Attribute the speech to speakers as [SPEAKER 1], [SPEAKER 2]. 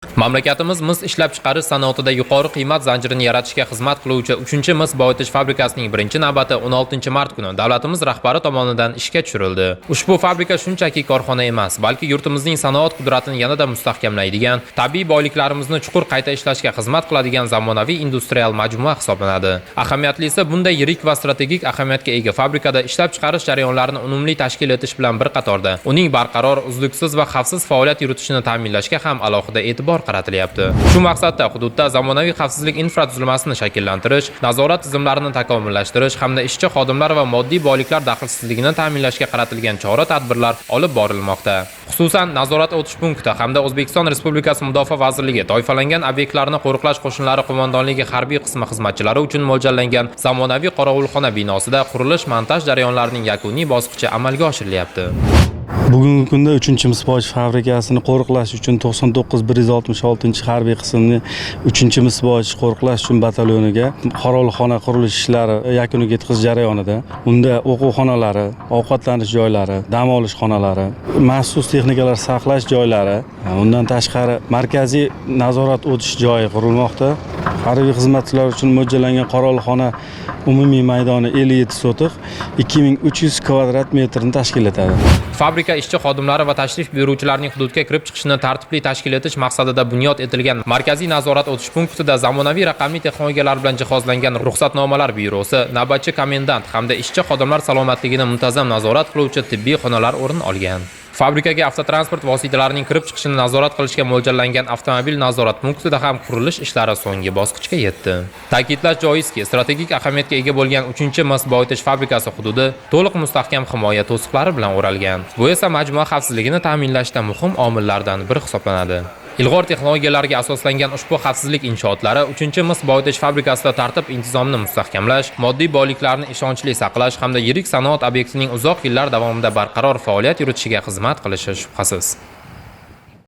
[SPEAKER 1] Mamlakatimiz mis ishlab chiqarish sanoatida yuqori qiymat zanjirini yaratishga xizmat qiluvchi 3-mis boyitish fabrikasining birinchi navbati 16-mart kuni davlatimiz rahbari tomonidan ishga tushirildi. Ushbu fabrika shunchaki korxona emas, balki yurtimizning sanoat qudratini yanada mustahkamlaydigan, tabiiy boyliklarimizni chuqur qayta ishlashga xizmat qiladigan zamonaviy industrial majmua hisoblanadi. Ahamiyatlisi, bunday yirik va strategik ahamiyatga ega fabrikada ishlab chiqarish jarayonlarini unumli tashkil etish bilan bir qatorda uning barqaror, uzluksiz va xavfsiz faoliyat yuritishini ta'minlashga ham alohida e'tibor qaratilyapti. Shu maqsadda hududda zamonaviy xavfsizlik infratuzilmasini shakllantirish, nazorat tizimlarini takomillashtirish hamda ishchi xodimlar va moddiy boyliklar daxlsizligini ta'minlashga qaratilgan chora-tadbirlar olib borilmoqda. Xususan, nazorat o'tish punkti hamda O'zbekiston Respublikasi Mudofaa vazirligi toifalangan obyektlarni qo'riqlash qo'shinlari qo'mondonligi harbiy qismi xizmatchilari uchun mo'ljallangan zamonaviy qorovulxona binosida qurilish-montaj jarayonlarining yakuniy bosqichi amalga oshirilyapti.
[SPEAKER 2] Bugungi kunda 3-mis boyitish fabrikasini qo'riqlash uchun 99-166 harbiy qismni 3-mis boyitish qo'riqlash uchun batalyoniga qorovulxona qurilish ishlari yakuniga yetkazish jarayonida unda o'quv-xonalari, ovqatlanish joylari, dam olish xonalari, maxsus texnikalar saqlash joylari, undan tashqari markaziy nazorat o'tish joyi qurilmoqda. Harbiy xizmatchilar uchun mo'ljallangan qorovulxona umumiy maydoni 57 sotiq, 2300 kvadrat metrni tashkil etadi.
[SPEAKER 1] Fabrika ishchi xodimlari va tashrif buyuruvchilarning hududga kirib chiqishini tartibli tashkil etish maqsadida bunyod etilgan markaziy nazorat o'tish punktida zamonaviy raqamli texnologiyalar bilan jihozlangan ruxsatnomalar byurosi, navbatchi komendant hamda ishchi xodimlar salomatligini muntazam nazorat qiluvchi tibbiy xonalar o'rin olgan. Fabrikaga avtotransport vositalarining kirib chiqishini nazorat qilishga mo'ljallangan avtomobil nazorat punktida ham qurilish ishlari so'nggi bosqichga yetdi. Ta'kidlash joizki, strategik ahamiyatga ega bo'lgan 3-mis boyitish fabrikasi hududi to'liq mustahkam himoya to'siqlari bilan o'ralgan. Bu esa majmua xavfsizligini ta'minlashda muhim omillardan biri hisoblanadi. Ilg'or texnologiyalarga asoslangan ushbu xavfsizlik inshootlari 3-mis boyitish fabrikasida tartib-intizomni mustahkamlash, moddiy boyliklarni ishonchli saqlash hamda yirik sanoat obyektining uzoq yillar davomida barqaror faoliyat yuritishiga xizmat qilishi shubhasiz.